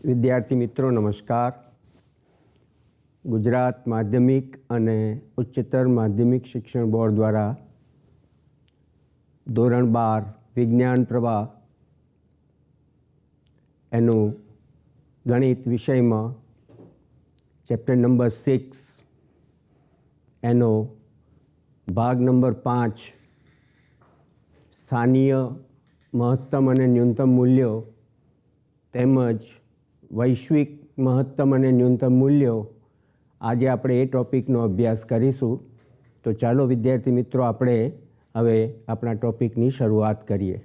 વિદ્યાર્થી મિત્રો નમસ્કાર. ગુજરાત માધ્યમિક અને ઉચ્ચતર માધ્યમિક શિક્ષણ બોર્ડ દ્વારા ધોરણ 12 વિજ્ઞાન પ્રવાહ એનું ગણિત વિષયમાં ચેપ્ટર નંબર 6 એનો ભાગ નંબર 5 સ્થાનીય મહત્તમ અને ન્યૂનતમ મૂલ્યો તેમજ વૈશ્વિક મહત્તમ અને ન્યૂનતમ મૂલ્યો આજે આપણે એ ટૉપિકનો અભ્યાસ કરીશું. તો ચાલો વિદ્યાર્થી મિત્રો આપણે હવે આપણા ટૉપિકની શરૂઆત કરીએ.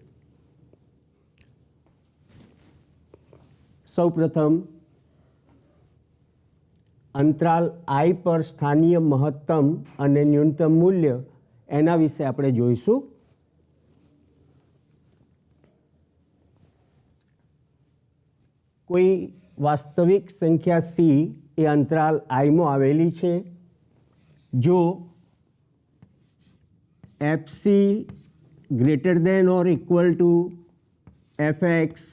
સૌપ્રથમ અંતરાલ I પર સ્થાનીય મહત્તમ અને ન્યૂનતમ મૂલ્ય એના વિશે આપણે જોઈશું. કોઈ વાસ્તવિક સંખ્યા C એ અંતરાલ I માં આવેલી છે. જો FC greater than or equal to fx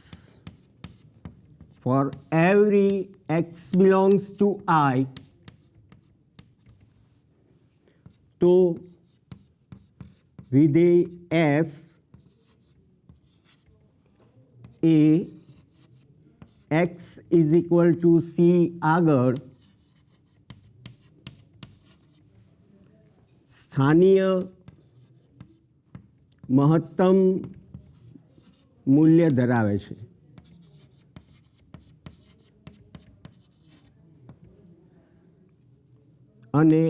for every x belongs to I, તો વિધેય f એ x is equal to C આગળ સ્થાનીય મહત્તમ મૂલ્ય ધરાવે છે. અને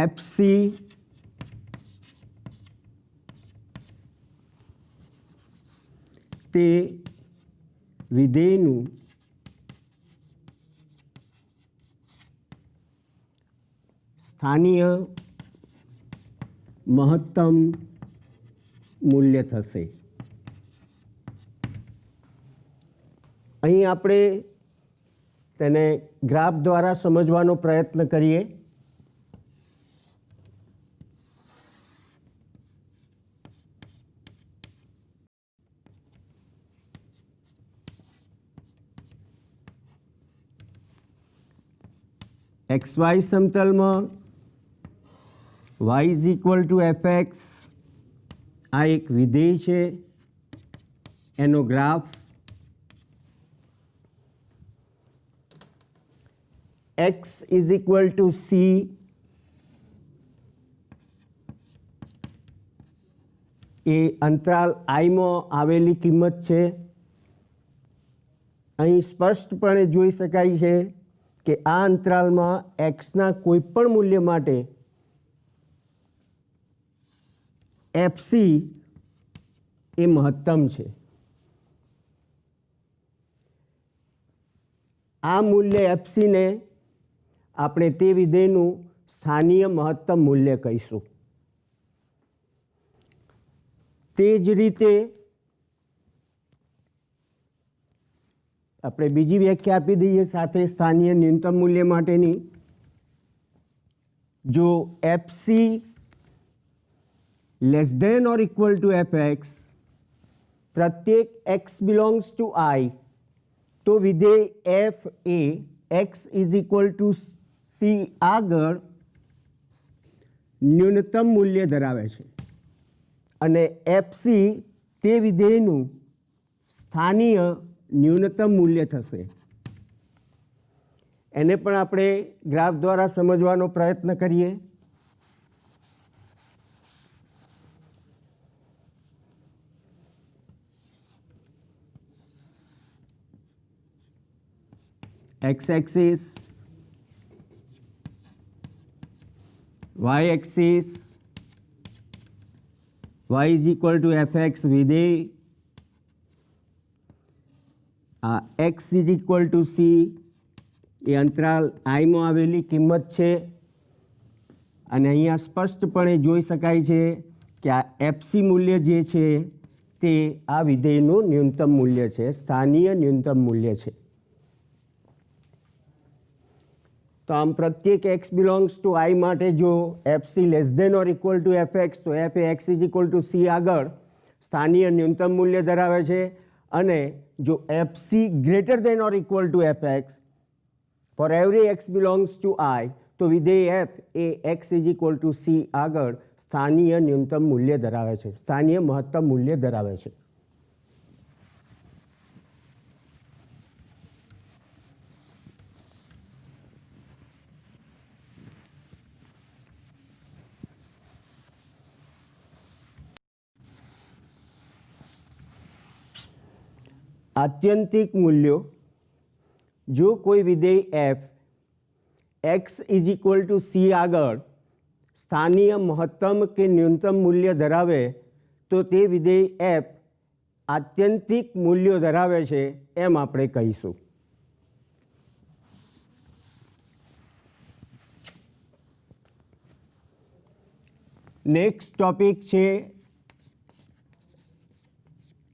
FC તે વિધેયનું સ્થાનીય મહત્તમ મૂલ્ય થશે. અહીં આપણે તેને ગ્રાફ દ્વારા સમજવાનો પ્રયત્ન કરીએ. XY સમતલમાં y is equal to fx આ એક વિધેય છે. એનો graph x is equal to C એ અંતરાલ I માં આવેલી કિંમત છે. અહીં સ્પષ્ટપણે જોઈ શકાય છે કે આ અંતરાલમાં એક્સના કોઈ પણ મૂલ્ય માટે FC એ મહત્તમ છે. આ મૂલ્ય FC ને આપણે તે વિધેયનું સ્થાનીય મહત્તમ મૂલ્ય કહીશું. તે જ રીતે આપણે બીજી વ્યાખ્યા આપી દઈએ સાથે સ્થાનીય ન્યૂનતમ મૂલ્ય માટેની. જો FC less than or equal to fx પ્રત્યેક x બિલોંગ્સ ટુ I, તો વિધેય f એ x is equal to C આગળ ન્યૂનતમ મૂલ્ય ધરાવે છે. અને FC તે વિધેયનું સ્થાનીય ન્યૂનતમ મૂલ્ય થશે. એને પણ આપણે ગ્રાફ દ્વારા સમજવાનો પ્રયત્ન કરીએ. x axis, y axis, y is equal to fx વિધેય આ x is equal to C એ અંતરાલ I માં આવેલી કિંમત છે. અને અહીંયા સ્પષ્ટપણે જોઈ શકાય છે કે આ FC મૂલ્ય જે છે તે આ વિધેયનું ન્યૂનતમ મૂલ્ય છે, સ્થાનીય ન્યૂનતમ મૂલ્ય છે. તો આમ પ્રત્યેક x બિલોંગ્સ ટુ I માટે જો FC less than or equal to fx તો f એ x is equal to C આગળ સ્થાનીય ન્યૂનતમ મૂલ્ય ધરાવે છે. અને જો F C greater than or equal to F X for every X belongs to I, તો વિધેય એફ એ x is equal to C આગળ સ્થાનીય ન્યૂનતમ મૂલ્ય ધરાવે છે, સ્થાનીય મહત્તમ મૂલ્ય ધરાવે છે. આત્યંતિક મૂલ્યો, જો કોઈ વિધેય F x is equal to C આગળ સ્થાનીય મહત્તમ કે ન્યૂનતમ મૂલ્ય ધરાવે તો તે વિધેય એફ આત્યંતિક મૂલ્યો ધરાવે છે એમ આપણે કહીશું. નેક્સ્ટ ટોપિક છે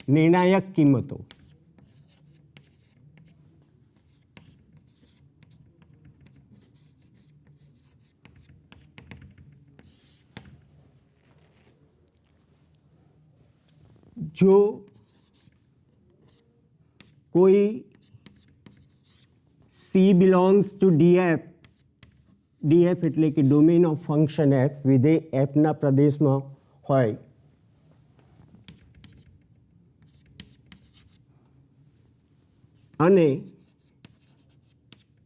નિર્ણાયક કિંમતો. જો કોઈ C belongs to DF, DF એટલે કે ડોમેન ઓફ ફંક્શન એફ, વિધેય એફના પ્રદેશમાં હોય અને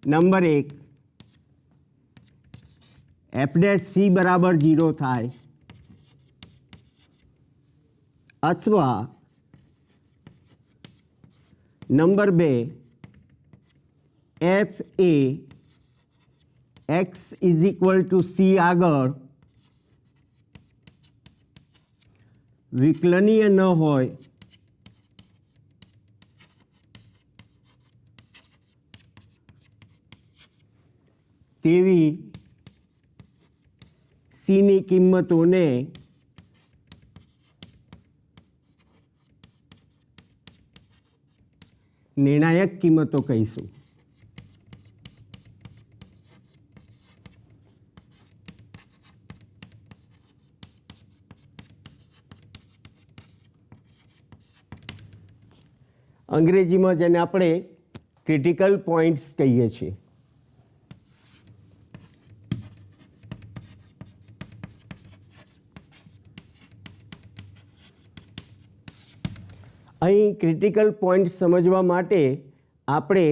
નંબર 1 એફ ડેશ સી બરાબર 0 થાય અથવા નંબર 2 એફ એ x is equal to C આગળ વિકલનીય ન હોય તેવી સીની કિંમતોને નિર્ણાયક કિંમતો કહીશું. અંગ્રેજીમાં જેને આપણે ક્રિટિકલ પોઈન્ટ્સ કહીએ છીએ. અહીં ક્રિટિકલ પોઈન્ટ સમજવા માટે આપણે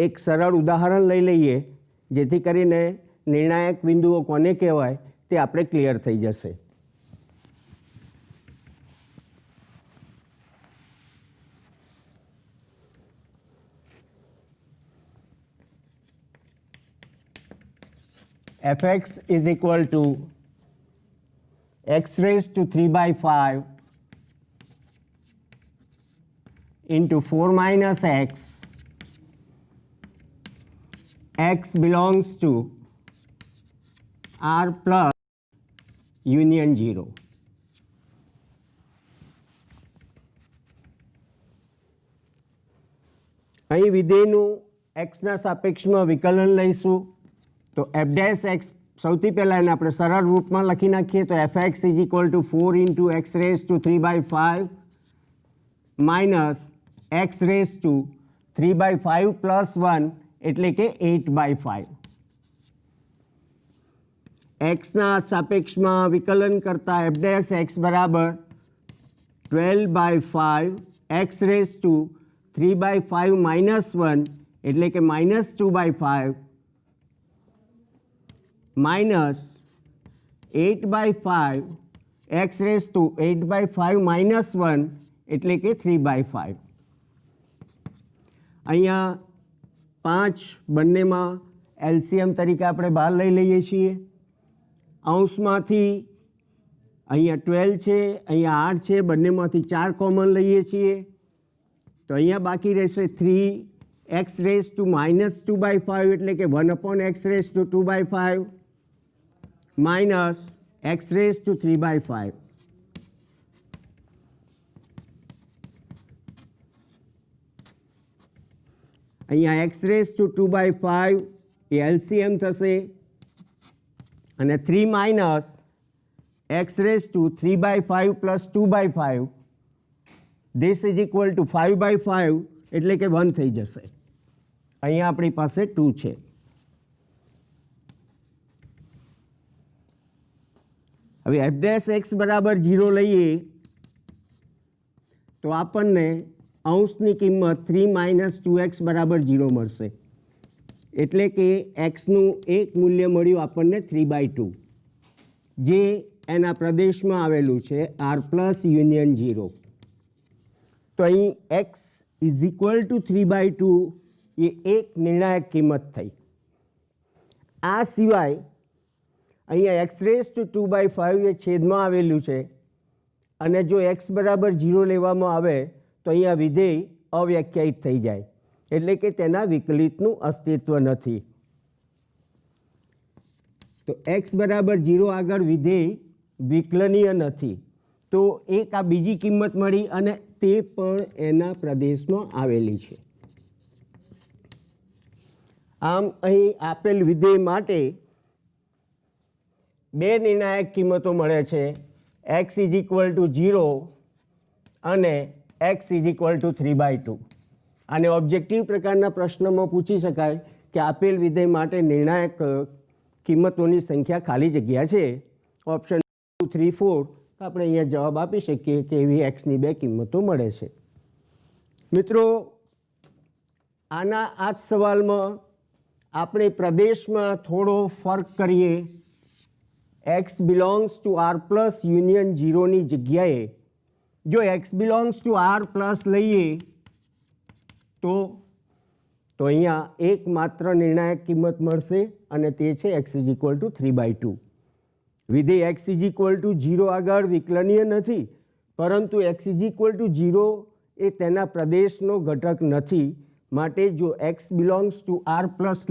એક સરળ ઉદાહરણ લઈ લઈએ, જેથી કરીને નિર્ણાયક બિંદુઓ કોને કહેવાય તે આપણે ક્લિયર થઈ જશે. fx is equal to x raised to 3/5 into 4 minus x. X belongs to R plus union 0. અહીં વિધેયનું એક્સના સાપેક્ષમાં વિકલન લઈશું તો એફ ડેશ એક્સ, સૌથી પહેલાં એને આપણે સરળ રૂપમાં લખી નાખીએ તો f x is equal to 4 into x raise to 3/5 minus x raise to 3/5 plus 1 એટલે કે 8/5. એક્સના સાપેક્ષમાં વિકલન કરતા એફ ડેશ એક્સ બરાબર 12/5 એક્સ રેઝ ટુ 3/5 માઇનસ 1 એટલે કે minus 2/5 minus 8/5 x raise to 8/5 minus 1 એટલે કે 3/5. અહીંયા 5 બંનેમાં એલસીએમ તરીકે આપણે બહાર લઈ લઈએ છીએ. અંશમાંથી અહીંયા 12 છે, અહીંયા 8 છે, બંનેમાંથી 4 કોમન લઈએ છીએ તો અહીંયા બાકી રહેશે 3 એક્સ રેઝ ટુ માઇનસ 2/5 એટલે કે 1/x raise to 2/5 minus x raise to 3/5. અહીંયા એક્સ રેઝ ટુ 2/5 એ એલસીએમ થશે અને 3 minus x raise to 3/5 plus 2/5 this is equal to 5/5 એટલે કે 1 થઈ જશે. અહીંયા આપણી પાસે 2 છે. હવે એફ ડેશ એક્સ બરાબર 0 લઈએ તો આપણને અંશની કિંમત 3 - 2x બરાબર 0 મળશે. એટલે કે એક્સનું એક મૂલ્ય મળ્યું આપણને 3/2, જે એના પ્રદેશમાં આવેલું છે r+ યુનિયન 0. તો અહીં x = 3/2 એ એક નિર્ણાયક કિંમત થઈ. આ સિવાય અહીંયા x⁵ એ છેદમાં આવેલું છે અને જો x બરાબર 0 લેવામાં આવે તો અહીંયા વિધેય અવ્યાખ્યાયિત થઈ જાય, એટલે કે તેના વિકલિતનું અસ્તિત્વ નથી. તો x બરાબર 0 આગળ વિધેય વિકલનીય નથી. તો એક આ બીજી કિંમત મળી અને તે પણ એના પ્રદેશમાં આવેલી છે. આમ અહીં આપેલ વિધેય માટે બે નિર્ણાયક કિંમતો મળે છે, x = 0 અને x = 3/2. આને ઓબ્જેક્ટિવ પ્રકારના પ્રશ્નમાં પૂછી શકાય કે આપેલ વિધેય માટે નિર્ણાયક કિંમતોની સંખ્યા ખાલી જગ્યા છે, ઓપ્શન 2, 3, 4. તો આપણે અહીંયા જવાબ આપી શકીએ કે એવી એક્સની બે કિંમતો મળે છે. મિત્રો, આના આ જ સવાલમાં આપણે પ્રદેશમાં થોડો ફર્ક કરીએ. x belongs to r+ union 0ની જગ્યાએ જો x belongs to r+ લઈએ તો અહીંયા એકમાત્ર નિર્ણાયક કિંમત મળશે અને તે છે x = 3/2. વિધેય x = 0 આગળ વિકલનીય નથી, પરંતુ x = 0 એ તેના પ્રદેશનો ઘટક નથી. માટે જો x belongs to r+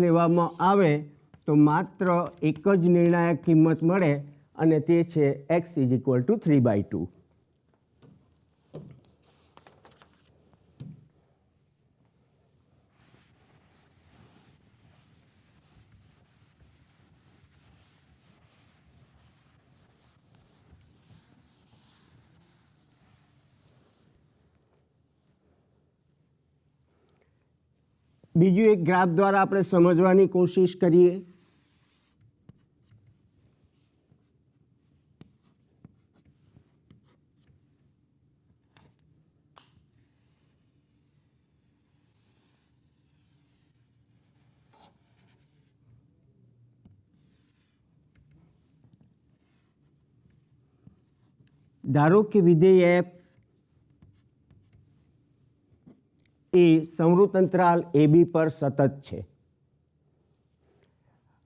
લેવામાં આવે તો માત્ર એક જ નિર્ણાયક કિંમત મળે અને તે છે x = 3/2. બીજું એક ગ્રાફ દ્વારા આપણે સમજવાની કોશિશ કરીએ. ધારો કે વિધેય f એ સમરૂપ અંતરાલ AB પર સતત છે.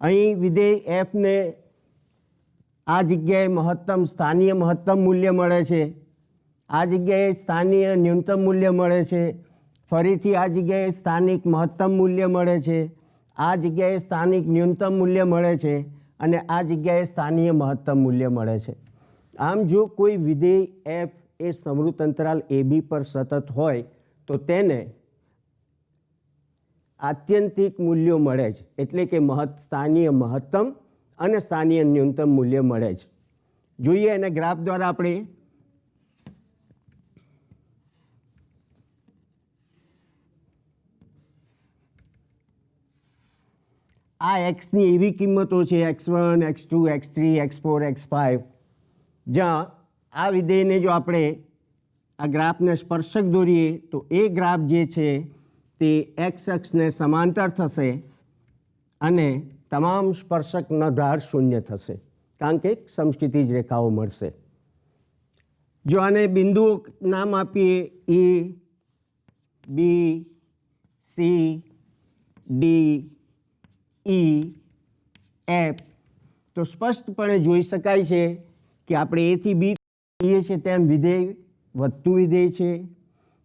અહીં વિધેય f ને આ જગ્યાએ મહત્તમ સ્થાનીય મહત્તમ મૂલ્ય મળે છે, આ જગ્યાએ સ્થાનીય ન્યૂનતમ મૂલ્ય મળે છે, ફરીથી આ જગ્યાએ સ્થાનિક મહત્તમ મૂલ્ય મળે છે, આ જગ્યાએ સ્થાનિક ન્યૂનતમ મૂલ્ય મળે છે અને આ જગ્યાએ સ્થાનીય મહત્તમ મૂલ્ય મળે છે. આમ જો કોઈ વિધેય f એ સમરૂપ અંતરાલ AB પર સતત હોય તો તેને આત્યંતિક મૂલ્યો મળે છે, એટલે કે સ્થાનીય મહત્તમ અને સ્થાનીય ન્યૂનતમ મૂલ્ય મળે છે. જોઈએ એને ગ્રાફ દ્વારા આપણે. આ એક્સની એવી કિંમતો છે x1, x2, x3, x4, x5, જ્યાં આ વિધેયને જો આપણે આ ગ્રાફને સ્પર્શક દોરીએ તો એ ગ્રાફ જે છે તે x અક્ષને સમાંતર થશે અને તમામ સ્પર્શકનો ઢાળ 0 થશે, કારણ કે સમસ્થિતિજ રેખાઓ મળશે. જો આને બિંદુઓ નામ આપીએ E, B, C, D, E, F, તો સ્પષ્ટપણે જોઈ શકાય છે કે આપણે A થી B જઈએ છીએ તેમ વિધેય વધતું વિધેય છે,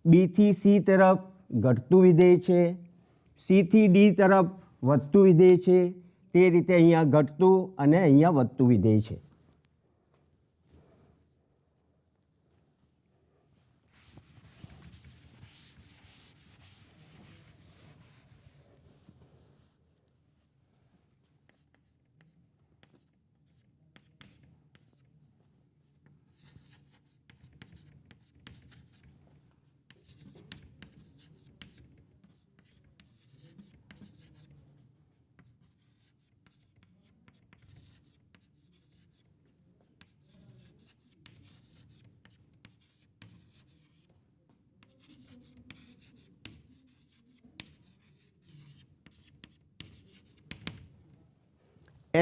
B થી C તરફ ઘટતું વિધેય છે, C થી D તરફ વધતું વિધેય છે, તે રીતે અહીંયા ઘટતું અને અહીંયા વધતું વિધેય છે.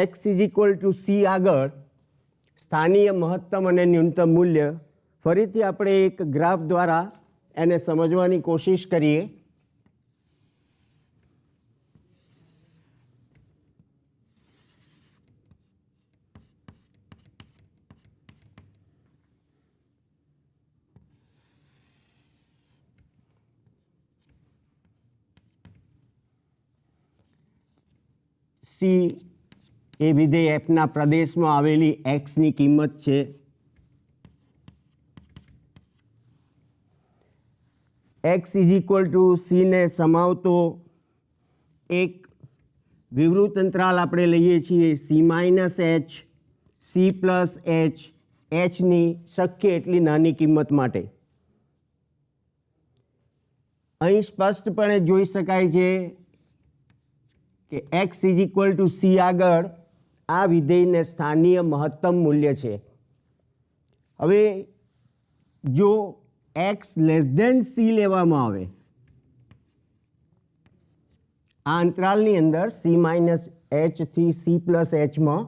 x is equal to C આગળ સ્થાનીય મહત્તમ અને ન્યૂનતમ મૂલ્ય, ફરીથી આપણે એક ગ્રાફ દ્વારા એને સમજવાની કોશિશ કરીએ. સી એ વિધેય એફના પ્રદેશમાં આવેલી એક્સની કિંમત છે. એક્સ ઇઝ ઇક્વલ ટુ સીને સમાવતો એક વિવૃત અંતરાલ આપણે લઈએ છીએ C minus H, C plus H, એચની શક્ય એટલી નાની કિંમત માટે. અહીં સ્પષ્ટપણે જોઈ શકાય છે કે x is equal to C આગળ આ વિધેયને સ્થાનીય મહત્તમ મૂલ્ય છે. હવે જો એક્સ લેસ દેન સી લેવામાં આવે, આ અંતરાલની અંદર સી માઇનસ એચથી સી પ્લસ એચમાં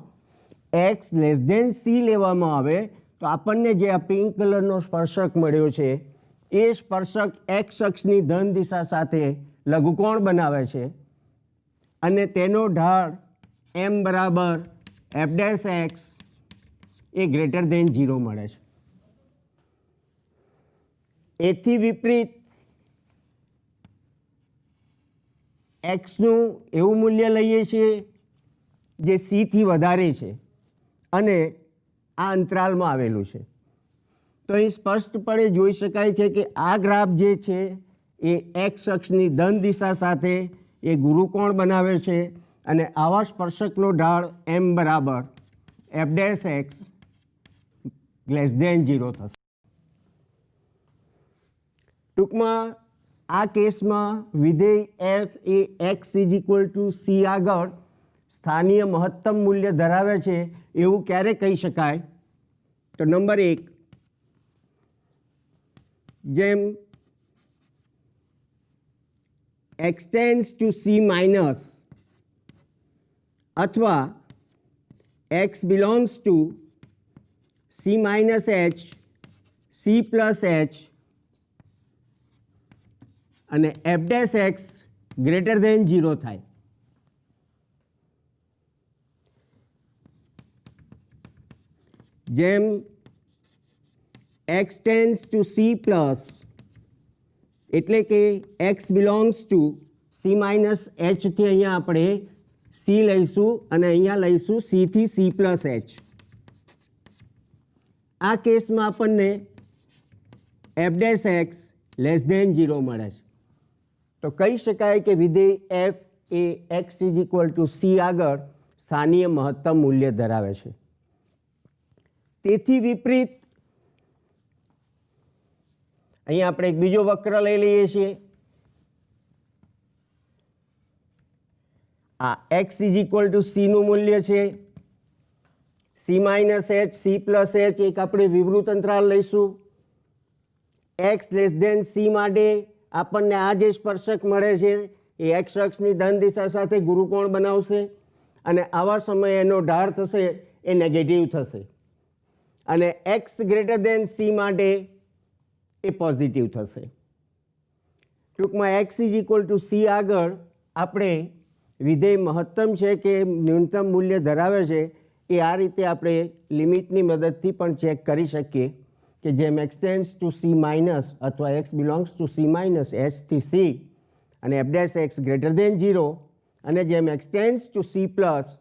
એક્સ લેસ દેન સી લેવામાં આવે તો આપણને જે આ પિંક કલરનો સ્પર્શક મળ્યો છે એ સ્પર્શક એક્સ અક્ષની ધન દિશા સાથે લઘુકોણ બનાવે છે અને તેનો ઢાળ એમ બરાબર એફ ડેશ એક્સ એ ગ્રેટર દેન 0 મળે છે. એથી વિપરીત એક્સનું એવું મૂલ્ય લઈએ છીએ જે સીથી વધારે છે અને આ અંતરાલમાં આવેલું છે. તો અહીં સ્પષ્ટપણે જોઈ શકાય છે કે આ ગ્રાફ જે છે એ એક્સ અક્ષની ધન દિશા સાથે એ ગુરુકોણ બનાવે છે અને આવા સ્પર્શકનો ઢાળ એમ બરાબર f dash x less than 0 થશે. ટૂંકમાં આ કેસમાં વિધેય એફ એ x is equal to C આગળ સ્થાનીય મહત્તમ મૂલ્ય ધરાવે છે એવું ક્યારે કહી શકાય? તો નંબર 1, જેમ x tends to C minus અથવા x belongs to C minus H, C plus H અને F dash X greater than 0 થાય. જેમ x tends to C plus એટલે કે x belongs to C minus એચથી અહીંયા આપણે સી લઈશું અને અહીંયા લઈશું સીથી સી પ્લસ એચ. આ કેસમાં આપણને f dash x less than 0 મળે છે. તો કહી શકાય કે વિધેય એફ એ x is equal to C આગળ સ્થાનીય મહત્તમ મૂલ્ય ધરાવે છે. તેથી વિપરીત અહીંયા આપણે એક બીજો વક્ર લઈ લઈએ છીએ. આ એક્સ ઇઝ ઇક્વલ ટુ સીનું મૂલ્ય છે, C minus H, C plus H એક આપણે વિવૃત અંતરાલ લઈશું. એક્સ લેસ દેન સી માટે આપણને આ જે સ્પર્શક મળે છે એ એક્સ અક્ષની ધન દિશા સાથે ગુરુકોણ બનાવશે અને આવા સમયે એનો ઢાળ થશે એ નેગેટિવ થશે અને એક્સ ગ્રેટર દેન સી માટે એ પોઝિટિવ થશે. ટૂંકમાં x is equal to C આગળ આપણે વિધેય મહત્તમ છે કે ન્યૂનતમ મૂલ્ય ધરાવે છે એ આ રીતે આપણે લિમિટની મદદથી પણ ચેક કરી શકીએ કે જેમ X tends to C minus અથવા X belongs to C minus એચથી સી અને F dash X greater than 0 અને જેમ X tends to C plus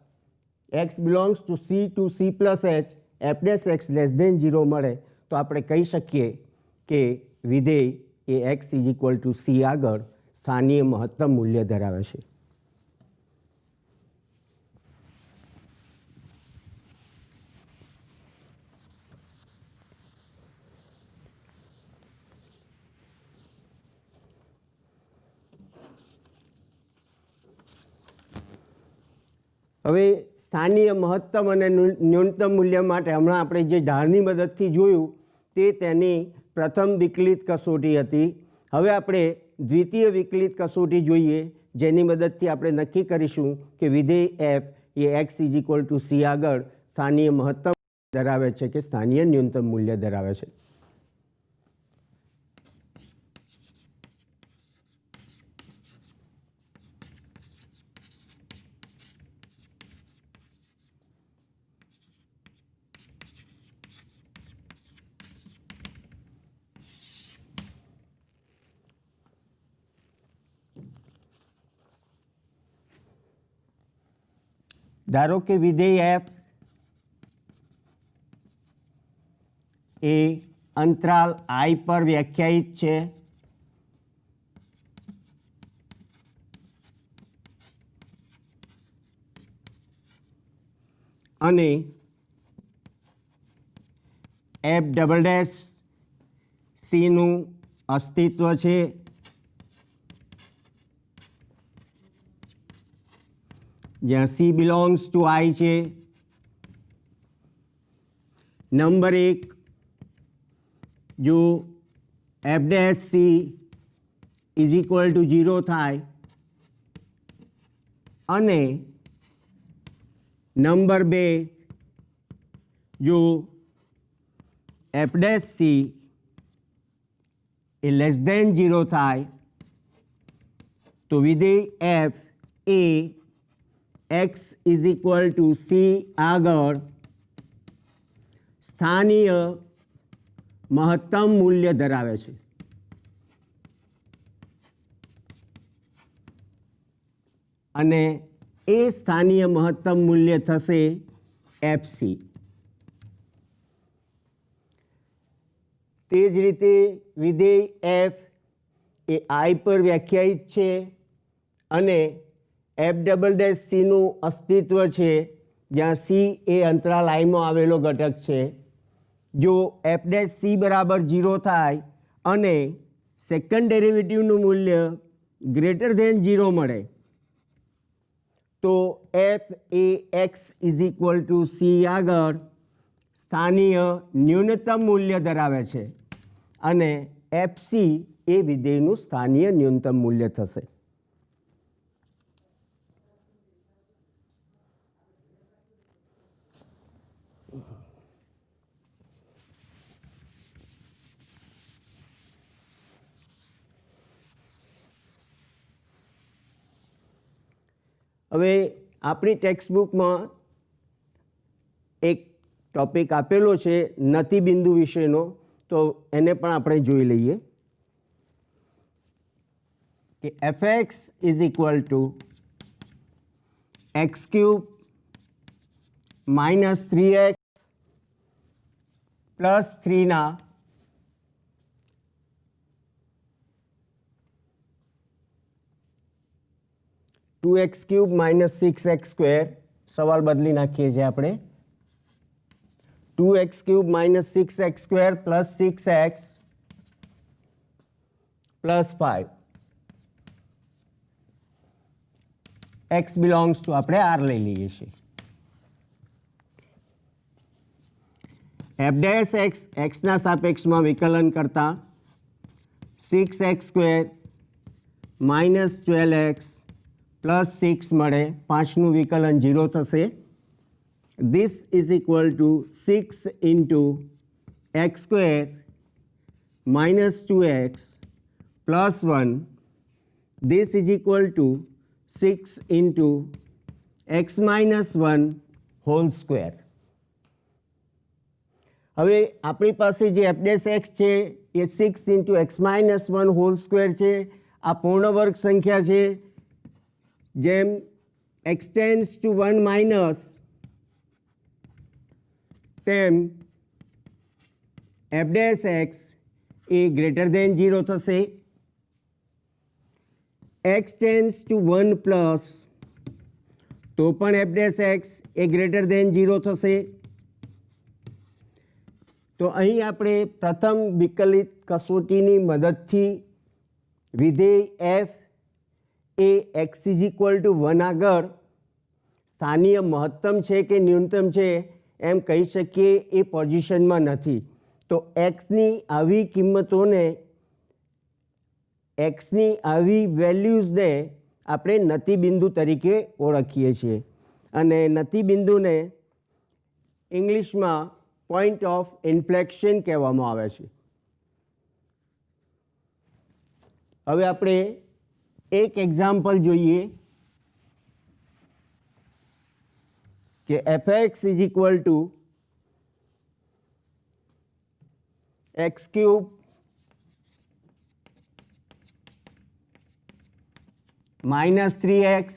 X belongs to C plus H F dash x less than 0 મળે તો આપણે કહી શકીએ કે વિધેય એ x is equal to C આગળ સ્થાનીય મહત્તમ મૂલ્ય ધરાવે છે. હવે સ્થાનીય મહત્તમ અને ન્યૂનતમ મૂલ્ય માટે હમણાં આપણે જે ઢાળની મદદથી જોયું તે તેની પ્રથમ વિકલિત કસોટી હતી. હવે આપણે દ્વિતીય વિકલિત કસોટી જોઈએ જેની મદદથી આપણે નક્કી કરીશું કે વિધેય એફ એ x is equal to C આગળ સ્થાનીય મહત્તમ ધરાવે છે કે સ્થાનીય ન્યૂનતમ મૂલ્ય ધરાવે છે. ધારો કે વિધેય એફ એ અંતરાલ આઈ પર વ્યાખ્યાયિત છે અને એફ ડબલ ડેશ સીનું અસ્તિત્વ છે, જ્યાં સી બિલોંગ્સ ટુ આઈ છે. નંબર 1, જો F dash she is equal two 0 થાય અને નંબર 2, જો એફ ડેશ સી એ લેસ ધેન 0 થાય તો વિધેય એફ એ x is equal to C આગળ સ્થાનીય મહત્તમ મૂલ્ય ધરાવે છે. અને એ સ્થાનીય મહત્તમ મૂલ્ય થશે એફસી. તે જ રીતે વિધેય એફ એ આઈ પર વ્યાખ્યાયિત છે અને એફ ડબલ ડેશ સીનું અસ્તિત્વ છે, જ્યાં સી એ અંતરાલ આઈમાં આવેલો ઘટક છે. જો એફ ડેશ સી બરાબર 0 થાય અને સેકન્ડ ડેરિવેટિવનું મૂલ્ય ગ્રેટર ધેન 0 મળે તો એફ એ x is equal to C આગળ સ્થાનીય ન્યૂનતમ મૂલ્ય ધરાવે છે અને એફસી એ વિધેયનું સ્થાનીય ન્યૂનતમ મૂલ્ય થશે. હવે આપણી ટેક્સ્ટ બુકમાં એક ટોપિક આપેલો છે નતિ બિંદુ વિશેનો, તો એને પણ આપણે જોઈ લઈએ કે F x is equal two x cube minus 3x plus 3 2x cube minus 6x square, સવાલ બદલી નાખીએ છીએ આપણે, 2x cube minus 6x square plus 6x plus 5, x belongs two આપણે આર લઈ લઈએ છીએ. એફ ડેશ એક્સ એક્સના સાપેક્ષમાં વિકલન કરતા 6x square minus 12x plus 6 મળે, 5નું વિકલન 0 થશે. This is equal two 6 into x square minus 2x plus 1. This is equal two 6 into x minus 1 whole square. હવે આપણી પાસે જે એફ ડેશ એક્સ છે એ 6 into x minus 1 whole square છે. આ પૂર્ણ વર્ગ સંખ્યા છે. જેમ એક્સ ટેન્ડ્સ ટુ 1 માઇનસ તેમ એફ ડેશ એક્સ એ ગ્રેટર ધેન 0 થશે. એક્સ ટેન્ડ્સ ટુ 1 પ્લસ તો પણ એફ ડેશ એક્સ એ ગ્રેટર ધેન 0 થશે. તો અહીં આપણે પ્રથમ વિકલિત કસોટીની મદદથી વિધેય એફ એ એક્સ ઇઝ ઇક્વલ ટુ 1 આગળ સ્થાનીય મહત્તમ છે કે ન્યૂનતમ છે એમ કહી શકીએ એ પોઝિશનમાં નથી. તો એક્સની આવી કિંમતોને, એક્સની આવી વેલ્યુઝને આપણે નતિ બિંદુ તરીકે ઓળખીએ છીએ અને નતિ બિંદુને ઇંગ્લિશમાં પોઈન્ટ ઓફ ઇન્ફ્લેક્શન કહેવામાં આવે છે. હવે આપણે એક એક્ઝામ્પલ જોઈએ કે fx is equal two x cube minus 3x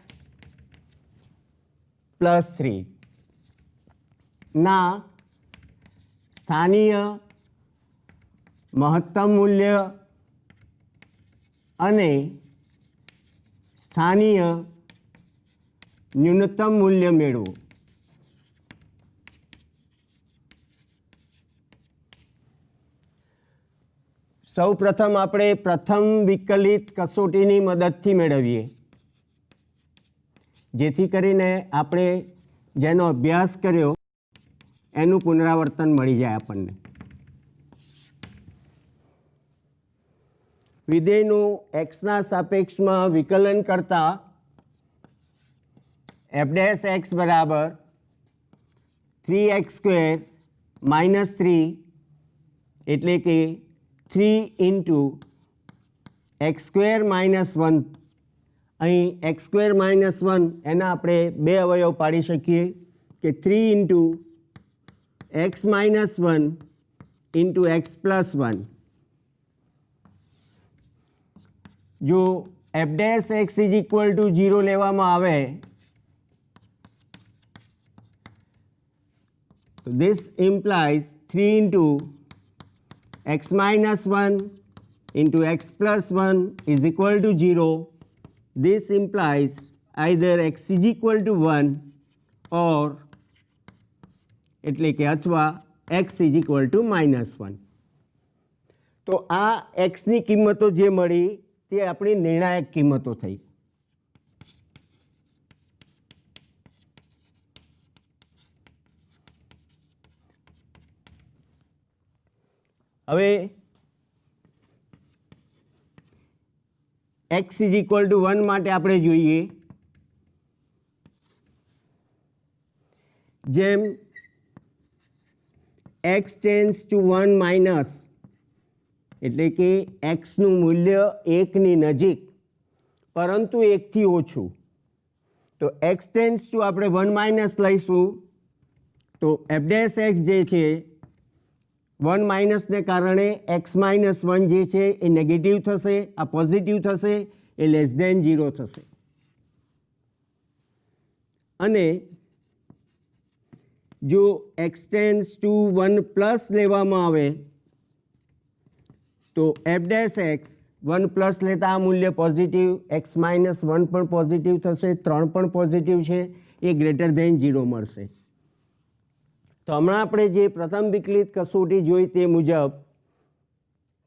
plus 3 ના સ્થાનીય મહત્તમ મૂલ્ય અને સ્થાનીય ન્યૂનતમ મૂલ્ય મેળવો. સૌ પ્રથમ આપણે પ્રથમ વિકલિત કસોટીની મદદથી મેળવીએ, જેથી કરીને આપણે જેનો અભ્યાસ કર્યો એનું પુનરાવર્તન મળી જાય આપણને. વિધેયનું એક્સના સાપેક્ષમાં વિકલન કરતા f' બરાબર 3x² માઇનસ 3 એટલે કે 3 ઇન્ટુ x² માઇનસ 1. અહીં x² માઇનસ 1 એના આપણે બે અવયવ પાડી શકીએ કે 3 into x minus 1 into x plus 1. જો f' ઇઝ ઇક્વલ ટુ 0 લેવામાં આવે તો this implies 3 into x minus 1 into x plus 1 is equal to 0. This implies either x is equal to 1 or એટલે કે અથવા x is equal to minus 1. તો આ xની કિંમતો જે મળી તે આપણી નિર્ણાયક કિંમતો થઈ. હવે x ઇઝ ઇક્વલ ટુ 1 માટે આપણે જોઈએ જેમ x ટેન્ડ્સ ટુ 1 માઇનસ એટલે કે xનું મૂલ્ય 1ની નજીક પરંતુ 1થી ઓછું, તો x ટેન્ડ્સ ટુ આપણે 1 માઇનસ લઈશું તો f' જે છે 1 માઇનસને કારણે x માઇનસ 1 જે છે એ નેગેટિવ થશે, આ પોઝિટિવ થશે, એ લેસ ધેન 0 થશે. અને જો x ટેન્ડ્સ ટુ 1 પ્લસ લેવામાં આવે તો f' 1 પ્લસ લેતા આ મૂલ્ય પોઝિટિવ, x માઇનસ 1 પણ પોઝિટિવ થશે, 3 પણ પોઝિટિવ છે, એ ગ્રેટર ધેન 0 મળશે. તો હમણાં આપણે જે પ્રથમ વિકલિત કસોટી જોઈ તે મુજબ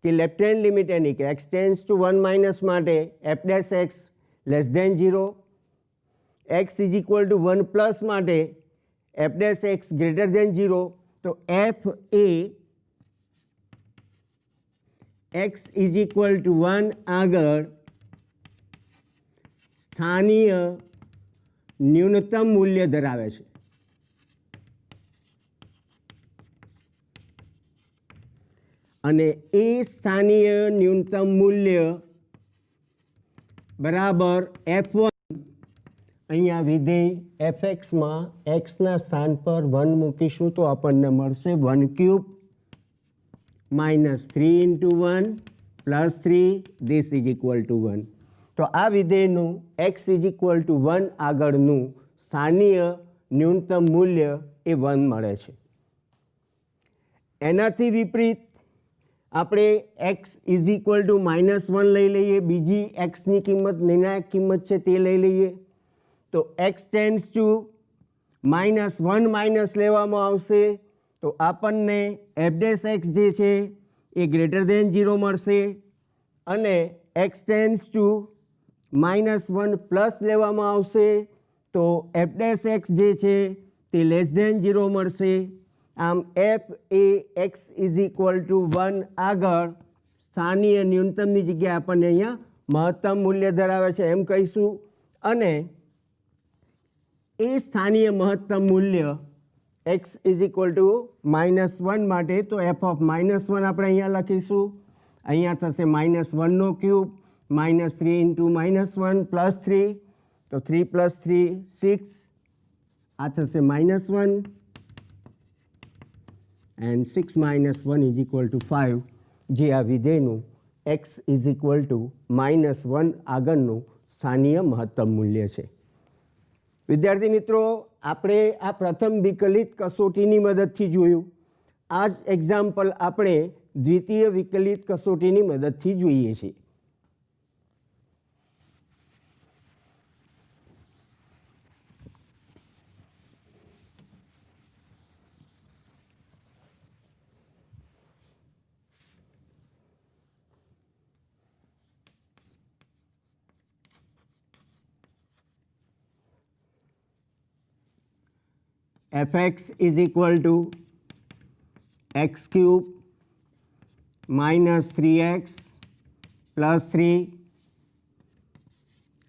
કે લેફ્ટ હેન્ડ લિમિટ એની કે x ટેન્ડ્સ ટુ 1 માઇનસ માટે f' less than 0, x is equal to 1 plus માટે f' ગ્રેટર ધેન 0. તો f એ x ઇઝ ઇક્વલ ટુ 1 આગળ સ્થાનીય ન્યૂનતમ મૂલ્ય ધરાવે છે. અને એ સ્થાનીય ન્યૂનતમ મૂલ્ય બરાબર f1. અહીંયા વિધેય fxમાં xના સ્થાન પર 1 મૂકીશું તો આપણને મળશે 1 cube minus 3 into 1 plus 3 this is equal to 1. તો આ વિધેયનું x ઇઝ ઇક્વલ ટુ 1 આગળનું સ્થાનીય ન્યૂનતમ મૂલ્ય એ 1 મળે છે. એનાથી વિપરીત આપણે x is equal two minus 1 લઈ લઈએ, બીજી xની કિંમત નિર્ણાયક કિંમત છે તે લઈ લઈએ તો x tends two minus 1 minus લેવામાં આવશે તો આપણને f' જે છે એ ગ્રેટર ધેન 0 મળશે. અને x tends two minus 1 plus લેવામાં આવશે તો f' જે છે તે લેસ ધેન 0 મળશે. આમ f એ x ઇઝ ઇક્વલ ટુ 1 આગળ સ્થાનીય ન્યૂનતમની જગ્યાએ આપણને અહીંયા મહત્તમ મૂલ્ય ધરાવે છે એમ કહીશું. અને એ સ્થાનીય મહત્તમ મૂલ્ય x ઇઝ ઇક્વલ ટુ -1 માટે તો f ઓફ -1 આપણે અહીંયા લખીશું. અહીંયા થશે -1નો ક્યુબ -3 ઇન્ટુ -1 +3 તો 3 + 3 6 આ થશે -1 એન્ડ 6 - 1 ઇઝ ઇક્વલ ટુ 5 જે આ વિધેયનું x ઇઝ ઇક્વલ ટુ -1 આગળનું સ્થાનીય મહત્તમ મૂલ્ય છે. વિદ્યાર્થી મિત્રો, આપણે આ પ્રથમ વિકલિત કસોટીની મદદથી જોયું. આ જ એક્ઝામ્પલ આપણે દ્વિતીય વિકલિત કસોટીની મદદથી જોઈએ છીએ. fx is equal to x cube minus 3x plus 3.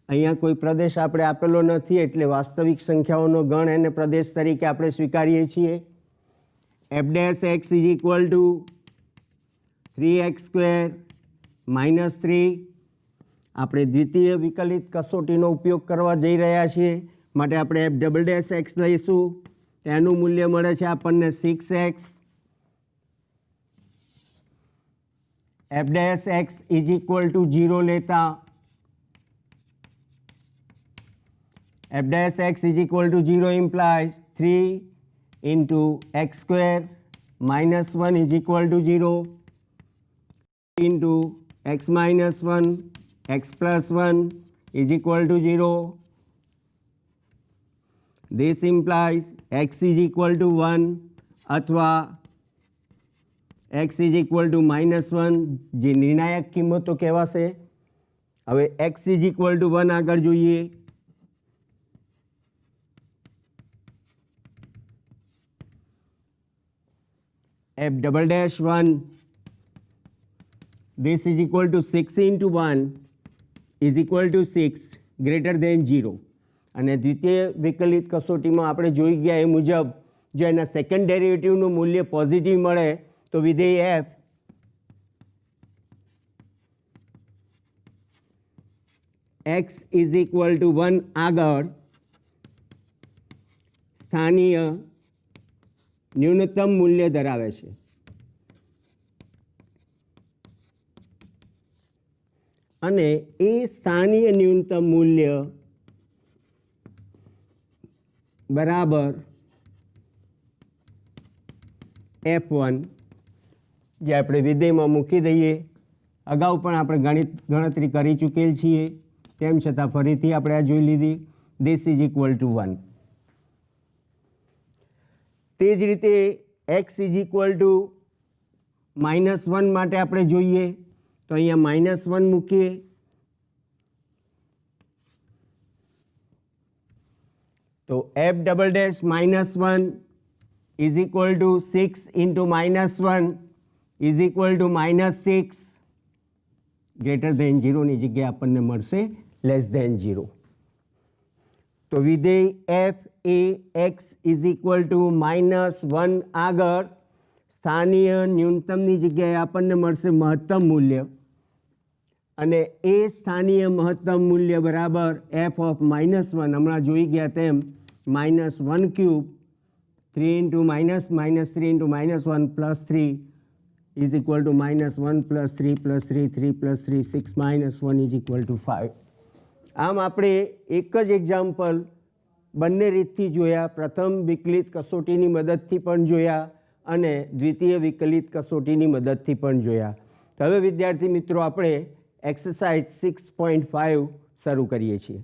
અહીંયા કોઈ પ્રદેશ આપણે આપેલો નથી એટલે વાસ્તવિક સંખ્યાઓનો ગણ એને પ્રદેશ તરીકે આપણે સ્વીકારીએ છીએ. f dash x is equal to 3x square minus 3. આપણે દ્વિતીય વિકલિત કસોટીનો ઉપયોગ કરવા જઈ રહ્યા છીએ માટે આપણે f ડબલ ડેશ x લઈશું. તેનું મૂલ્ય મળે છે આપણને 6x. f dash x is equal to 0 લેતા f dash x is equal to 0 implies 3 into x square minus 1 is equal to 0 into x minus 1 x plus 1 is equal to 0. This implies x is equal to 1 અથવા x is equal to -1 જે નિર્ણાયક કિંમતો કહેવાશે. હવે x is equal to 1 આગળ જોઈએ. f double dash 1 this is equal to 6 into 1 is equal to 6 greater than 0. અને દ્વિતીય વિકલિત કસોટીમાં આપણે જોઈ ગયા એ મુજબ જો એના સેકન્ડ ડેરિવેટિવનું મૂલ્ય પોઝિટિવ મળે તો વિધેય f x is equal to 1 આગળ સ્થાનીય ન્યૂનતમ મૂલ્ય ધરાવે છે. અને એ સ્થાનીય ન્યૂનતમ મૂલ્ય બરાબર f1 જે આપણે વિધેયમાં મૂકી દઈએ. અગાઉ પણ આપણે ગણતરી કરી ચૂકેલ છીએ તેમ છતાં ફરીથી આપણે આ જોઈ લીધી. This is equal to 1. તે જ રીતે x ઇઝ ઇક્વલ ટુ -1 માટે આપણે જોઈએ તો અહીંયા -1 મૂકીએ તો f double dash -1 is equal to 6 into -1 is equal to -6 greater than 0 ની જગ્યાએ આપણને મળશે less than 0. તો વિધેય f એ x is equal to -1 આગળ સ્થાનીય ન્યૂનતમની જગ્યાએ આપણને મળશે મહત્તમ મૂલ્ય અને એ સ્થાનીય મહત્તમ મૂલ્ય બરાબર f ઓફ -1 હમણાં જોઈ ગયા તેમ -1 cube 3 into -3 into -1 plus 3 is equal to -1 plus 3 plus 3 3 plus 3 6 -1 is equal to 5. આમ આપણે એક જ એક્ઝામ્પલ બંને રીતથી જોયા. પ્રથમ વિકલિત કસોટીની મદદથી પણ જોયા અને દ્વિતીય વિકલિત કસોટીની મદદથી પણ જોયા. તો હવે વિદ્યાર્થી મિત્રો આપણે એક્સરસાઇઝ 6.5 શરૂ કરીએ છીએ.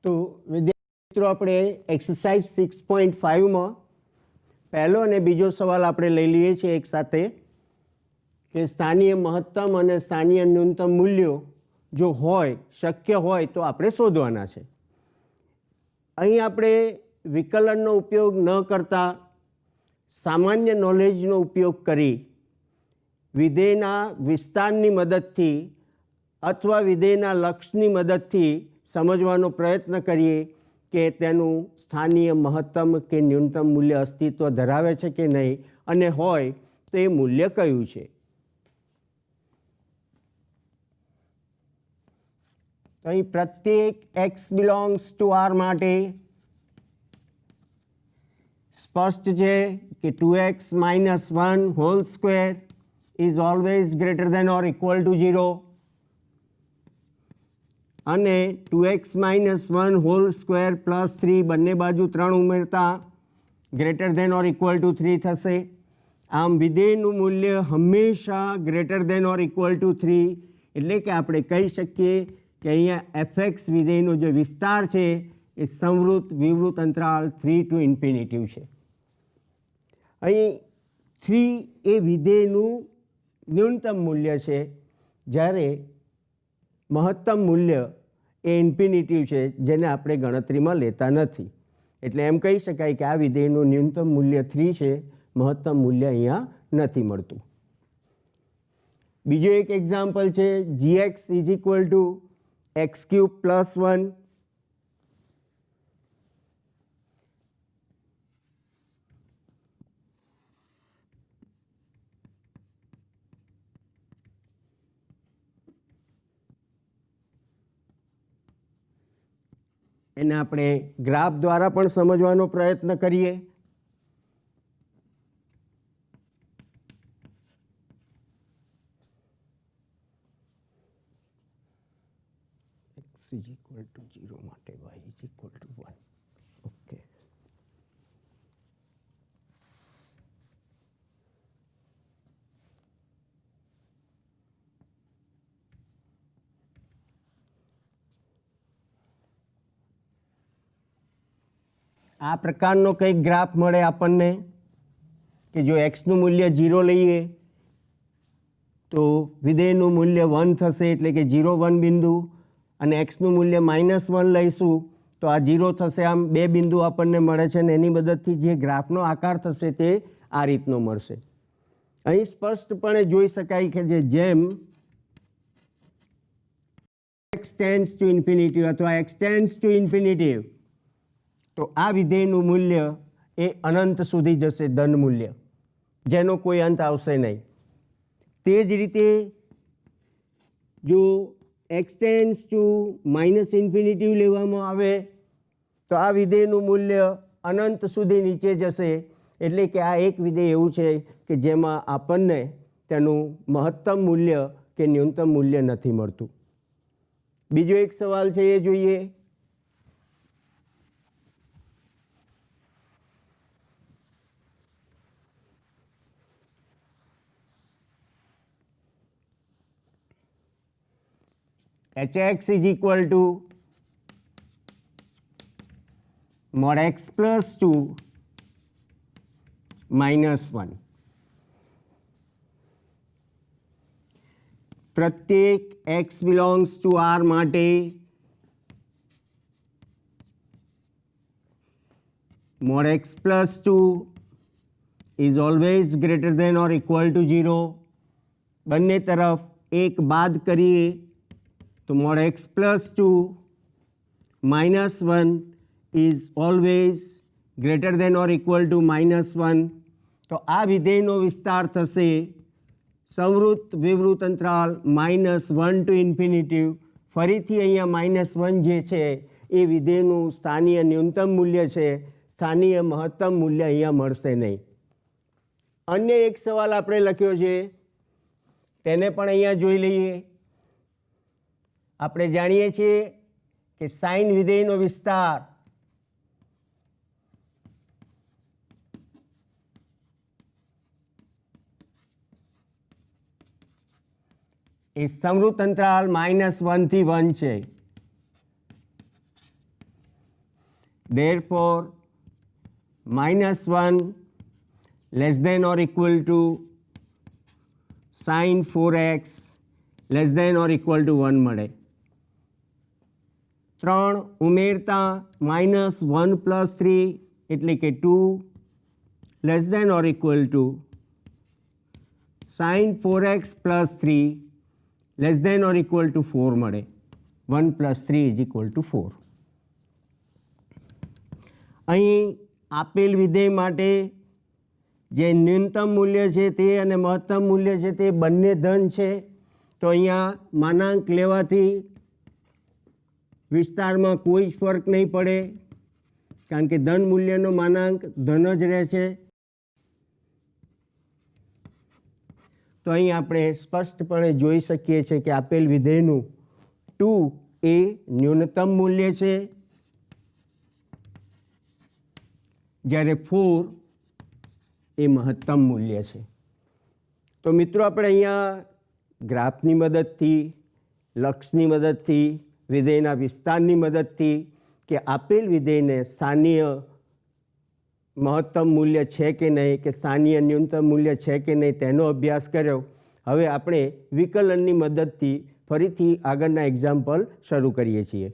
તો વિદ્યાર્થી મિત્રો આપણે એક્સરસાઇઝ 6.5માં પહેલો અને બીજો સવાલ આપણે લઈ લઈએ છીએ એક સાથે કે સ્થાનીય મહત્તમ અને સ્થાનીય ન્યૂનતમ મૂલ્યો જો હોય શક્ય હોય તો આપણે શોધવાના છે. અહીં આપણે વિકલનનો ઉપયોગ ન કરતા સામાન્ય નોલેજનો ઉપયોગ કરી વિધેયના વિસ્તારની મદદથી અથવા વિધેયના લક્ષની મદદથી સમજવાનો પ્રયત્ન કરીએ કે તેનું સ્થાનીય મહત્તમ કે ન્યૂનતમ મૂલ્ય અસ્તિત્વ ધરાવે છે કે નહીં, અને હોય તો એ મૂલ્ય કયું છે. અહીં પ્રત્યેક x બિલોંગ્સ ટુ r માટે સ્પષ્ટ છે કે 2x minus 1 whole square is always greater than or equal to 0 અને 2x minus 1 whole square plus 3 બંને બાજુ 3 ઉમેરતા greater than or equal to 3 થશે. આમ વિધેયનું મૂલ્ય હંમેશા greater than or equal to 3, એટલે કે આપણે કહી શકીએ કે અહીંયા fx વિધેયનો જે વિસ્તાર છે એ સંવૃત વિવૃત અંતરાલ 3 to ઇન્ફિનિટિવ છે. અહીં 3 એ વિધેયનું ન્યૂનતમ મૂલ્ય છે, જ્યારે મહત્તમ મૂલ્ય એ ઇન્ફિનિટિવ છે, જેને આપણે ગણતરીમાં લેતા નથી. એટલે એમ કહી શકાય કે આ વિધેયનું ન્યૂનતમ મૂલ્ય 3 છે, મહત્તમ મૂલ્ય અહીંયા નથી મળતું. બીજો એક એક્ઝામ્પલ છે gx is equal two x cube plus 1. એને આપણે ગ્રાફ દ્વારા પણ સમજવાનો પ્રયત્ન કરીએ. x ઇઝ ઇક્વલ ટુ 0 માટે y is equal to 1. Okay, આ પ્રકારનો કંઈક ગ્રાફ મળે આપણને કે જો એક્સનું મૂલ્ય 0 લઈએ તો વિધેયનું મૂલ્ય 1 થશે, એટલે કે 0 1 બિંદુ, અને એક્સનું મૂલ્ય -1 લઈશું તો આ 0 થશે. આમ બે બિંદુ આપણને મળે છે, અને એની મદદથી જે ગ્રાફનો આકાર થશે તે આ રીતનો મળશે. અહીં સ્પષ્ટપણે જોઈ શકાય કે જેમ x ટેન્ડ્સ ટુ ઇન્ફિનિટિવ અથવા x ટેન્ડ્સ ટુ ઇન્ફિનિટિવ, તો આ વિધેયનું મૂલ્ય એ અનંત સુધી જશે, ધન મૂલ્ય, જેનો કોઈ અંત આવશે નહીં. તે જ રીતે જો x tends two minus infinitive લેવામાં આવે તો આ વિધેયનું મૂલ્ય અનંત સુધી નીચે જશે. એટલે કે આ એક વિધેય એવું છે કે જેમાં આપણને તેનું મહત્તમ મૂલ્ય કે ન્યૂનતમ મૂલ્ય નથી મળતું. બીજો એક સવાલ છે એ જોઈએ. hx is equal to mod x plus 2 minus 1. प्रत्येक x belongs to r માટે mod x plus 2 is always greater than or equal to 0. બંને તરફ એક બાદ કરીએ તો mod x plus 2 minus 1 is always greater than or equal to -1. તો આ વિધેયનો વિસ્તાર થશે સંવૃત વિવૃત અંતરાલ -1 ટુ ઇન્ફિનિટિવ. ફરીથી અહીંયા -1 જે છે એ વિધેયનું સ્થાનીય ન્યૂનતમ મૂલ્ય છે, સ્થાનીય મહત્તમ મૂલ્ય અહીંયા મળશે નહીં. અન્ય એક સવાલ આપણે લખ્યો છે, તેને પણ અહીંયા જોઈ લઈએ. આપણે જાણીએ છીએ કે સાઇન વિધેયનો વિસ્તાર એ સંવૃત અંતરાલ -1 થી 1 છે. therefore -1 less than or equal to sin 4x less than or equal to 1 મળે. 3 ઉમેરતા -1 + 3 એટલે કે 2 less than or equal to sin 4x + 3 less than or equal to 4 મળે. 1 + 3 = 4. અહીં આપેલ વિધેય માટે જે ન્યૂનતમ મૂલ્ય છે તે અને મહત્તમ મૂલ્ય છે તે બંને ધન છે. તો અહીંયા માનાંક લેવાથી વિસ્તારમાં કોઈ જ ફરક નહીં પડે, કારણ કે ધન મૂલ્યનો માનાંક ધન જ રહેશે. તો અહીં આપણે સ્પષ્ટપણે જોઈ શકીએ છીએ કે આપેલ વિધેયનું 2 એ ન્યૂનતમ મૂલ્ય છે, જ્યારે 4 એ મહત્તમ મૂલ્ય છે. તો મિત્રો આપણે અહીંયા ગ્રાફની મદદથી, લક્ષની મદદથી, વિધેયના વિસ્તારની મદદથી કે આપેલ વિધેયને સ્થાનીય મહત્તમ મૂલ્ય છે કે નહીં, કે સ્થાનીય ન્યૂનતમ મૂલ્ય છે કે નહીં, તેનો અભ્યાસ કર્યો. હવે આપણે વિકલનની મદદથી ફરીથી આગળના એક્ઝામ્પલ શરૂ કરીએ છીએ.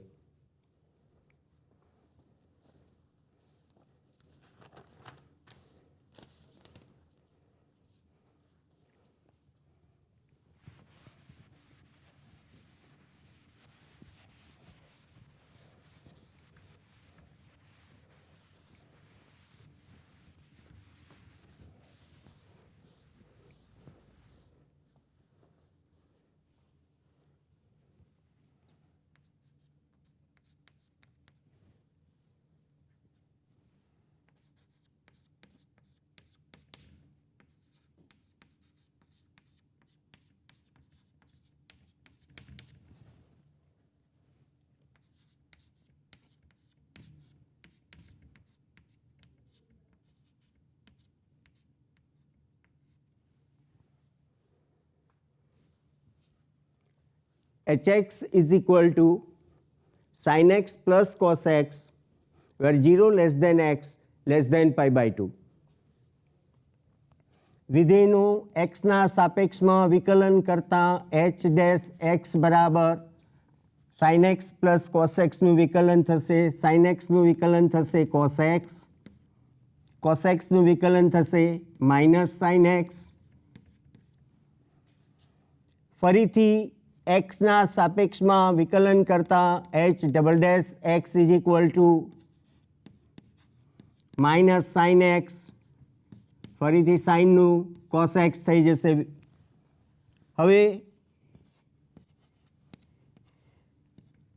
hx is equal to sin x plus cos x where 0 less than x less than pi/2. વિધેયનું એક્સના સાપેક્ષમાં વિકલન કરતાં h ડેશ એક્સ બરાબર sin x પ્લસ cos xનું વિકલન થશે, sin xનું વિકલન થશે cos x, cos xનું વિકલન થશે માઇનસ sin x. ફરીથી એક્સના સાપેક્ષમાં વિકલન કરતાં h double dash x is equal two minus sine x, ફરીથી સાઇનનું કોસ એક્સ થઈ જશે. હવે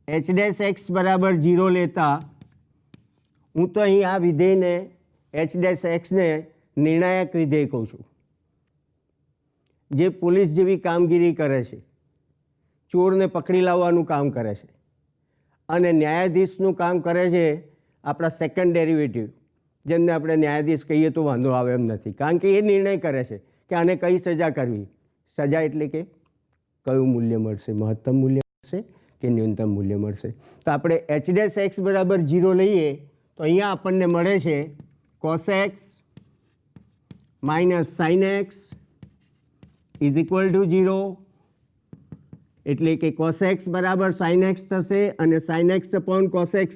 h ડેશ એક્સ બરાબર 0 લેતા હું તો અહીં આ વિધેયને h ડેશ એક્સને નિર્ણાયક વિધેય કહું છું, જે પોલીસ જેવી કામગીરી કરે છે, ચોરને પકડી લાવવાનું કામ કરે છે, અને ન્યાયાધીશનું કામ કરે છે આપણા સેકન્ડ ડેરિવેટિવ, જેમને આપણે ન્યાયાધીશ કહીએ તો વાંધો આવે એમ નથી, કારણ કે એ નિર્ણય કરે છે કે આને કઈ સજા કરવી. સજા એટલે કે કયું મૂલ્ય મળશે, મહત્તમ મૂલ્ય મળશે કે ન્યૂનતમ મૂલ્ય મળશે. તો આપણે h ડેશ એક્સ બરાબર 0 લઈએ તો અહીંયા આપણને મળે છે cos x minus sine x is equal two 0, એટલે કે cos x બરાબર sin x થશે અને sin x upon cos x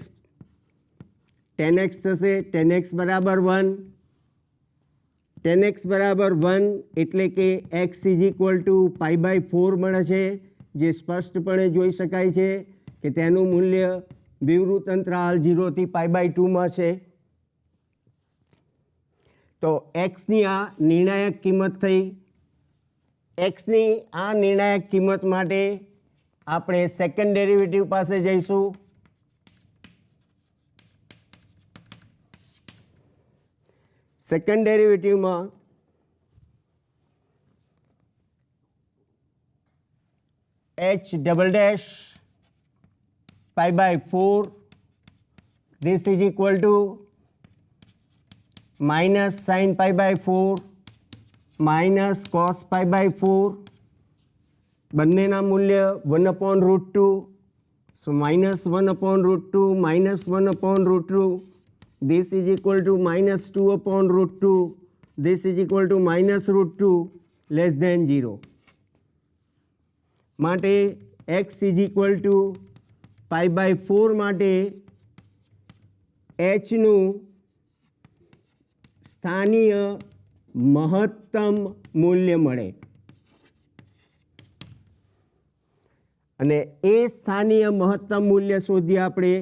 tan x થશે, tan x બરાબર 1, tan x બરાબર 1 એટલે કે x is equal two pi/4 મળે છે, જે સ્પષ્ટપણે જોઈ શકાય છે કે તેનું મૂલ્ય વિવૃત અંતરાલ 0 થી pi/2 માં છે. તો એક્સની આ નિર્ણાયક કિંમત થઈ. એક્સની આ નિર્ણાયક કિંમત માટે આપણે સેકન્ડ ડેરિવેટિવ પાસે જઈશું. સેકન્ડ ડેરિવેટિવમાં h double dash pi/4 this is equal to minus sin pi/4 minus cos pi/4, બંનેના મૂલ્ય 1/√2, so -1/√2 -1/√2 this is equal to minus 2 upon root 2, this is equal to minus root 2 less than 0. માટે x is equal to pi by 4 માટે h નું સ્થાનીય મહત્તમ મૂલ્ય મળે અને એ સ્થાનીય મહત્તમ મૂલ્ય શોધીએ આપણે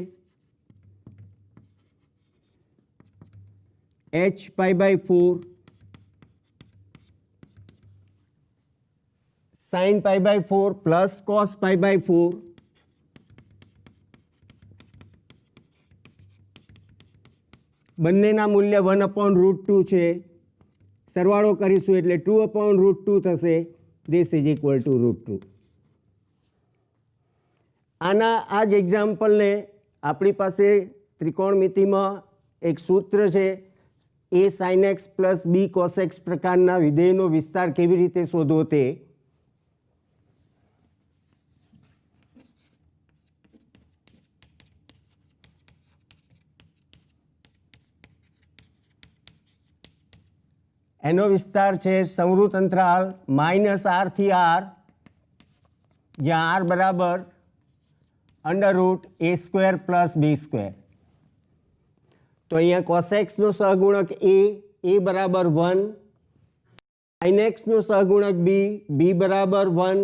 h pi by 4 sin pi by 4 plus cos pi by 4 બંનેના મૂલ્ય 1 upon root 2 છે. સરવાળો કરીશું એટલે 2 upon root 2 થશે. this is equal to root 2. આના આ જ એક્ઝામ્પલને આપણી પાસે ત્રિકોણમિતિમાં એક સૂત્ર છે a sin x plus b cos x પ્રકારના વિધેયનો વિસ્તાર કેવી રીતે શોધવો તે. એનો વિસ્તાર છે સંવૃત અંતરાલ -r થી r, જ્યાં r બરાબર √a² પ્લસ b². તો અહીંયા cos x નો સહગુણક a બરાબર 1, sin x નો સહગુણક b બરાબર 1,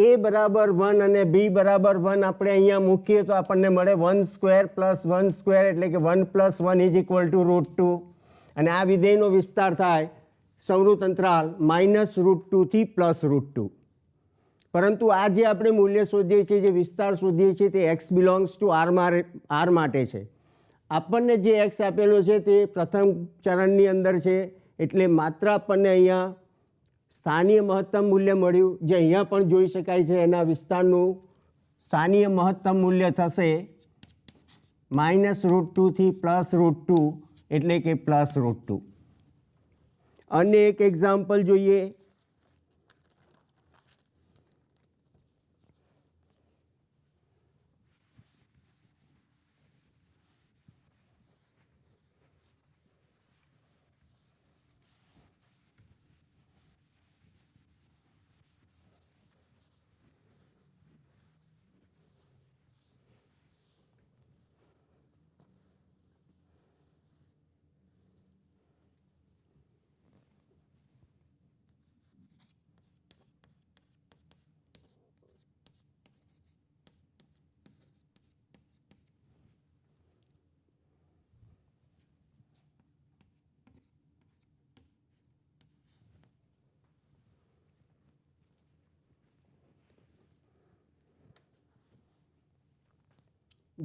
a બરાબર 1 અને b બરાબર 1 આપણે અહીંયા મૂકીએ તો આપણને મળે 1² પ્લસ 1² એટલે કે 1 + 1 ઇઝ ઇક્વલ ટુ √2. અને આ વિધેયનો વિસ્તાર થાય સંવૃત અંતરાલ -√2 થી +√2. પરંતુ આ જે આપણે મૂલ્ય શોધીએ છીએ, જે વિસ્તાર શોધીએ છીએ તે x બિલોંગ્સ ટુ r માટે છે. આપણને જે x આપેલો છે તે પ્રથમ ચરણની અંદર છે એટલે માત્ર આપણને અહીંયા સ્થાનીય મહત્તમ મૂલ્ય મળ્યું, જે અહીંયા પણ જોઈ શકાય છે. એના વિસ્તારનું સ્થાનીય મહત્તમ મૂલ્ય થશે -√2 થી +√2 એટલે કે +√2. અન્ય એક એક્ઝામ્પલ જોઈએ.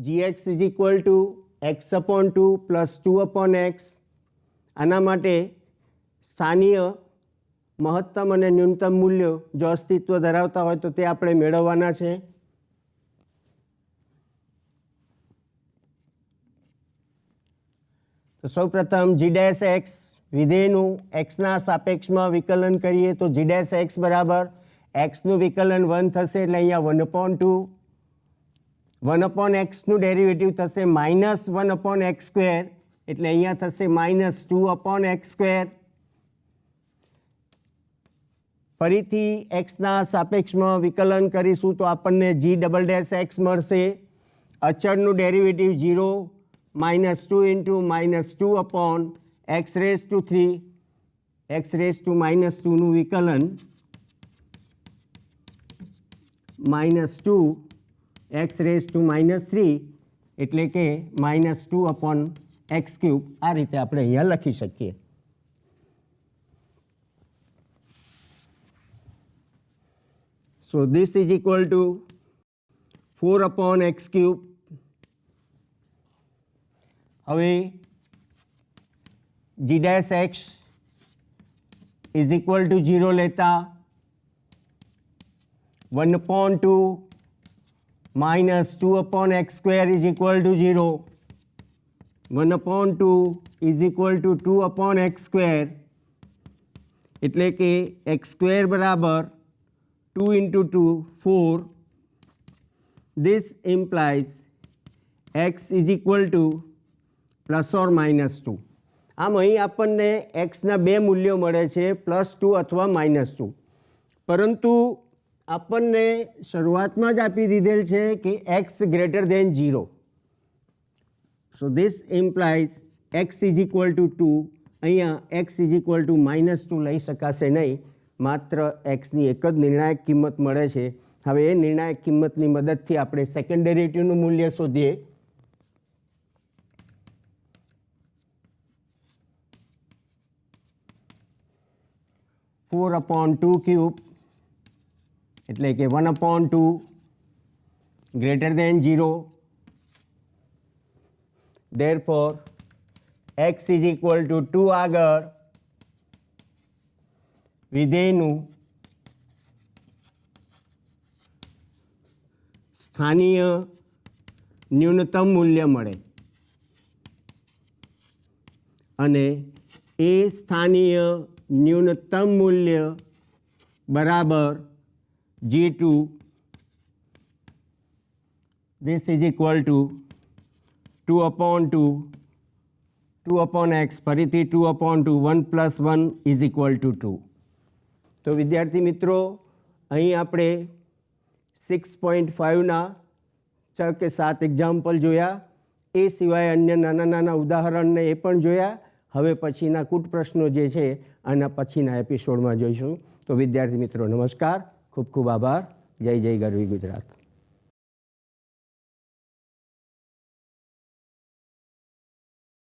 gx is equal to x/2 plus 2/x. આના માટે સ્થાનીય મહત્તમ અને ન્યૂનતમ મૂલ્યો જો અસ્તિત્વ ધરાવતા હોય તો તે આપણે મેળવવાના છે. તો સૌપ્રથમ g' વિધેયનું xના સાપેક્ષમાં વિકલન કરીએ તો g' બરાબર xનું વિકલન 1 થશે એટલે અહીંયા 1/2. 1/x નું ડેરિવેટિવ થશે -1/x², એટલે અહીંયા થશે -2/x². ફરીથી xના સાપેક્ષમાં વિકલન કરીશું તો આપણને g'(x) મળશે. અચળનું ડેરિવેટિવ 0, -2 × -2/x⁻³ x⁻² નું વિકલન -2 x⁻³ એટલે કે -2/x³. આ રીતે આપણે અહીંયા લખી શકીએ. So this is equal two 4/x³. હવે g'(x) ઇઝ ઇક્વલ ટુ 0 લેતા 1/2 -2/x² is equal to 0. 1/2 is equal to 2/x². એટલે કે x² બરાબર 2 × 2 4. This implies x is equal to +or -2. આમ અહીં આપણને એક્સના બે મૂલ્યો મળે છે, +2 અથવા -2. પરંતુ આપણને શરૂઆતમાં જ આપી દીધેલ છે કે x greater than 0. So this implies x is equal two 2. અહીંયા x ઇઝ ઇક્વલ ટુ -2 લઈ શકાશે નહીં, માત્ર એક્સની એક જ નિર્ણાયક કિંમત મળે છે. હવે એ નિર્ણાયક કિંમતની મદદથી આપણે સેકન્ડ ડેરિવેટિવનું મૂલ્ય શોધીએ. (4/2³ એટલે કે 1/2 greater than 0. Therefore x is equal two 2 આગળ વિધેયનું સ્થાનીય ન્યૂનતમ મૂલ્ય મળે અને એ સ્થાનીય ન્યૂનતમ મૂલ્ય બરાબર G2. This is equal to 2/2 2/x ફરીથી 2/2 1 + 1 is equal to 2. તો વિદ્યાર્થી મિત્રો, અહીં આપણે 6.5ના 6 કે 7 એક્ઝામ્પલ જોયા. એ સિવાય અન્ય નાના નાના ઉદાહરણને એ પણ જોયા. હવે પછીના કૂટ પ્રશ્નો જે છે આના પછીના એપિસોડમાં જોઈશું. તો વિદ્યાર્થી મિત્રો નમસ્કાર, ખૂબ ખૂબ આભાર. જય જય ગરવી ગુજરાત.